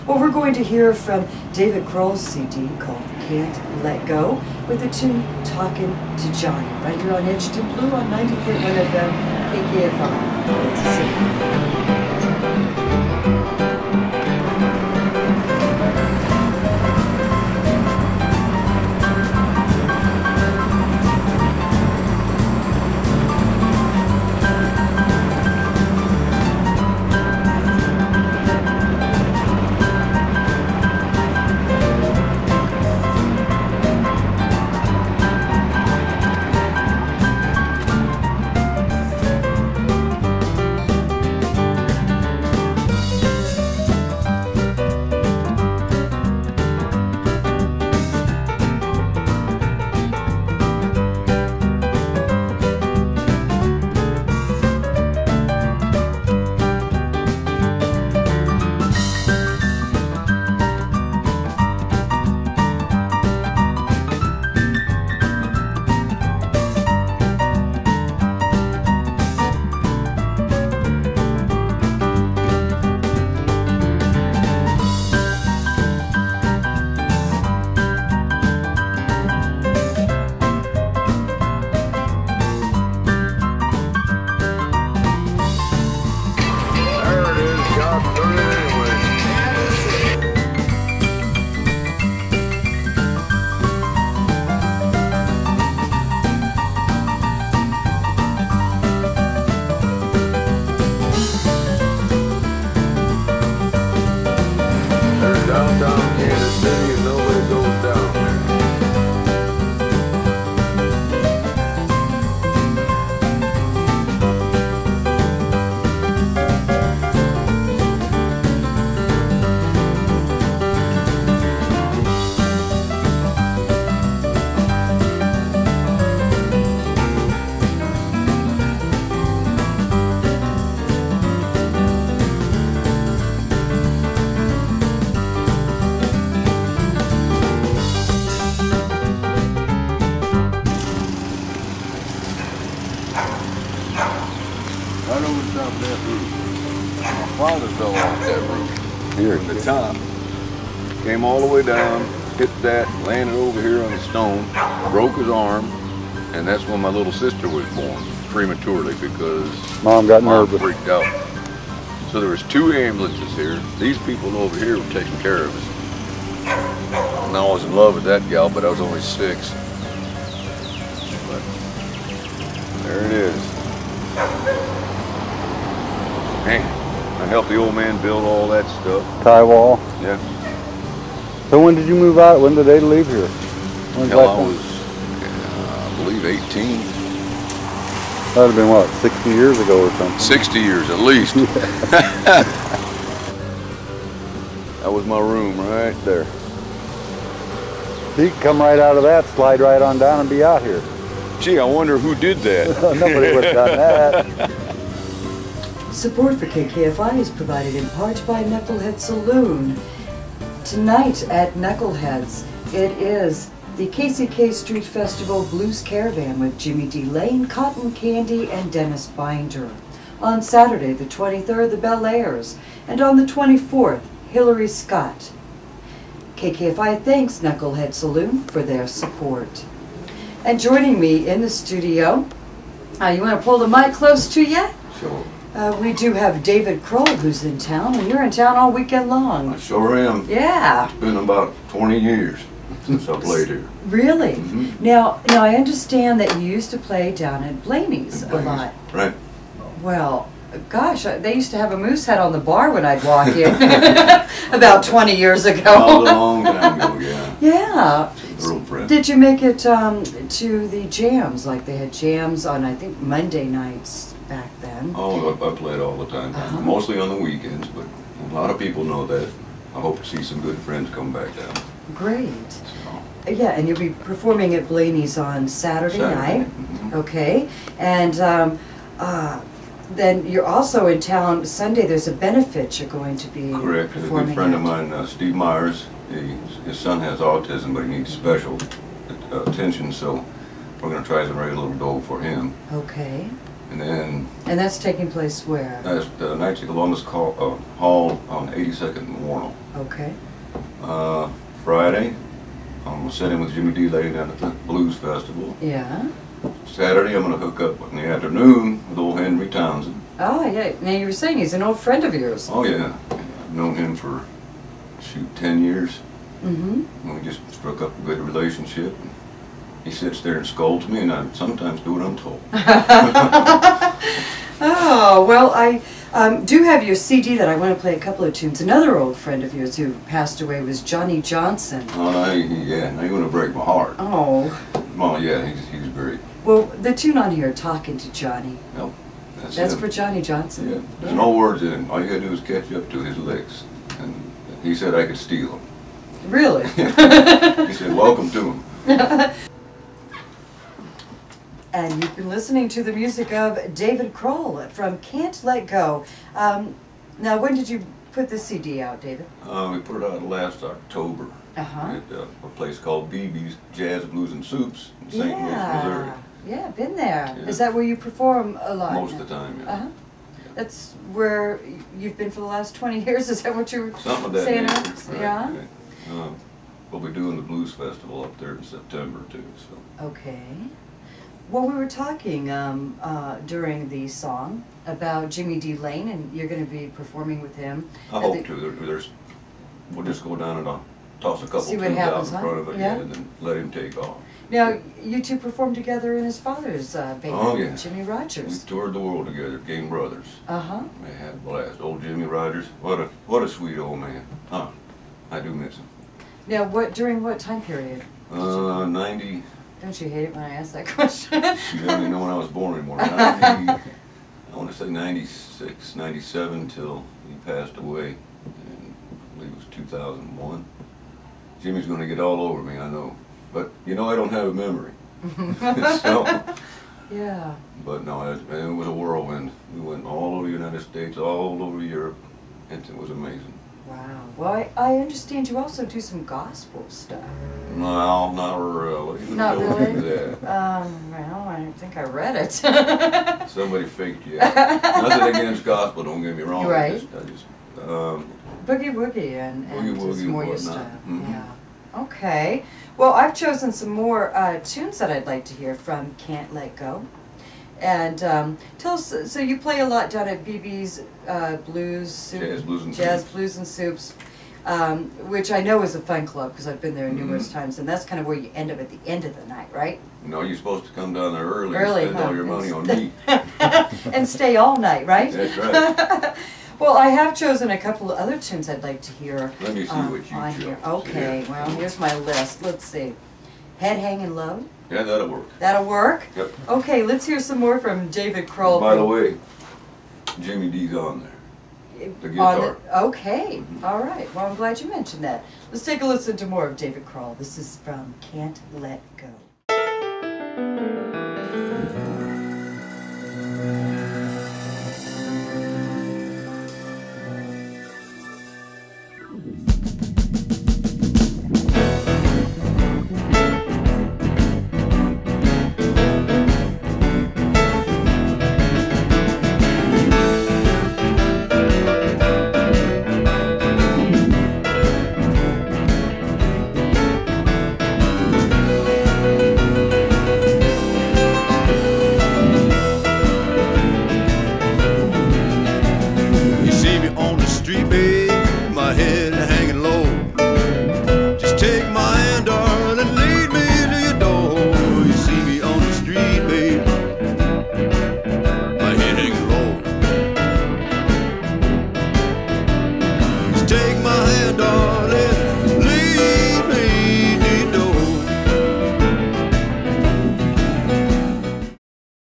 Well, we're going to hear from David Krull's CD called Can't Let Go with the tune Talking to Johnny, right here on Edged in Blue on 90.1 FM, KKFI. Here at the top, came all the way down, hit that, landed over here on the stone, broke his arm, and that's when my little sister was born, prematurely, because Mom got nervous, freaked out. So there was 2 ambulances here. These people over here were taking care of us. And I was in love with that gal, but I was only 6. But there it is. Man, I helped the old man build all that stuff. Tie wall. Yeah. So when did you move out? When did they leave here? Hell, I was, I believe, 18. That would have been, what, 60 years ago or something? 60 years at least. That was my room right there. You could come right out of that, slide right on down and be out here. Gee, I wonder who did that. Nobody would have done that. Support for KKFI is provided in part by Knucklehead Saloon. Tonight at Knuckleheads, it is the KCK Street Festival Blues Caravan with Jimmy D. Lane, Cotton Candy, and Dennis Binder. On Saturday, the 23rd, the Bel Airs, and on the 24th, Hillary Scott. KKFI thanks Knucklehead Saloon for their support. And joining me in the studio, you want to pull the mic close to you? Sure. We do have David Krull, who's in town, and you're in town all weekend long. I sure am. Yeah. It's been about 20 years since I played here. Really? Mm-hmm. Now I understand that you used to play down at Blaney's a lot. Right. Well, gosh, they used to have a moose head on the bar when I'd walk in about 20 years ago. That was a long time ago, yeah. Yeah. Girlfriend. Did you make it to the jams? Like they had jams on, I think, Monday nights back then. Oh, I played all the time. Mostly on the weekends, but a lot of people know that. I hope to see some good friends come back down. Great. So. Yeah, and you'll be performing at Blaney's on Saturday night. Mm-hmm. Okay. And then you're also in town Sunday. There's a benefit you're going to be Correct. A performing good friend at. of mine, Steve Myers, his son has autism, but he needs special attention, so we're going to try to raise a little dough for him. Okay. And then And that's taking place where? that's the Knights of Columbus Hall on 82nd and Warnell. Okay. Friday, I'm sitting with Jimmy D. Lane at the Blues Festival. Yeah. Saturday, I'm going to hook up in the afternoon with old Henry Townsend. Oh, yeah. Now you were saying he's an old friend of yours. Oh, yeah. I've known him for, shoot, 10 years. Mm-hmm. And we just struck up a good relationship. He sits there and scolds me, and I sometimes do what I'm told. Oh, well, I do have your CD that I want to play a couple of tunes. Another old friend of yours who passed away was Johnny Johnson. Oh, yeah, now you're going to break my heart. Oh. Well, yeah, he's great. Well, the tune on here, Talking to Johnny. Nope, That's him. for Johnny Johnson. Yeah, there's no words in it. All you got to do is catch up to his licks. And he said I could steal them. Really? He said, welcome to him. And you've been listening to the music of David Krull from Can't Let Go. Now, when did you put this CD out, David? We put it out last October Uh-huh. at a place called BB's Jazz, Blues, and Soups in St. Louis, Missouri. Yeah, been there. Yeah. Is that where you perform a lot? Most of the time, yeah. Uh-huh. That's where you've been for the last 20 years? Is that what you were Something of that saying? nature. Right, Yeah? right. We'll be doing the Blues Festival up there in September, too. So. Okay. Well, we were talking during the song about Jimmy D. Lane, and you're going to be performing with him. I hope to. We'll just go down and toss a couple See what tunes out in happens, huh? front of it, Yeah. and then let him take off. Now, you two performed together in his father's band, Oh, yeah. Jimmy We Rogers. toured the world together, Game Brothers. Uh-huh. We had a blast. Old Jimmy Rogers, what a sweet old man. Huh, I do miss him. Now, during what time period? 90, Don't you hate it when I ask that question? you don't even know when I was born anymore. 90, I want to say 96, 97 till he passed away. And I believe it was 2001. Jimmy's going to get all over me, I know. But, you know, I don't have a memory. So, Yeah. but no, it was a whirlwind. We went all over the United States, all over Europe, and it was amazing. Wow. Well, I understand you also do some gospel stuff. No, not really. Not Don't really? do that. Well, I think I read it. Somebody faked you out. Nothing against gospel, don't get me wrong. Right. I just Boogie Woogie and Boogie just Woogie more and your whatnot. style. Mhm. Yeah. Okay. Well, I've chosen some more tunes that I'd like to hear from Can't Let Go. And tell us, so you play a lot down at BB's Blues, Jazz, Blues, and Jazz, Soups. Blues and Soups, which I know is a fun club because I've been there numerous times, and that's kind of where you end up at the end of the night, right? No, you're supposed to come down there early, Early, and spend all your money on me. And stay all night, right? That's right. Well, I have chosen a couple of other tunes I'd like to hear. Let me see what you on chose. here. Okay, Yeah. well, here's my list. Let's see. Head Hanging Low. Yeah, that'll work. That'll work? Yep. Okay, let's hear some more from David Krull. By the way, Jimmy D's on there. The guitar. Okay, all right. Well, I'm glad you mentioned that. Let's take a listen to more of David Krull. This is from Can't Let Go.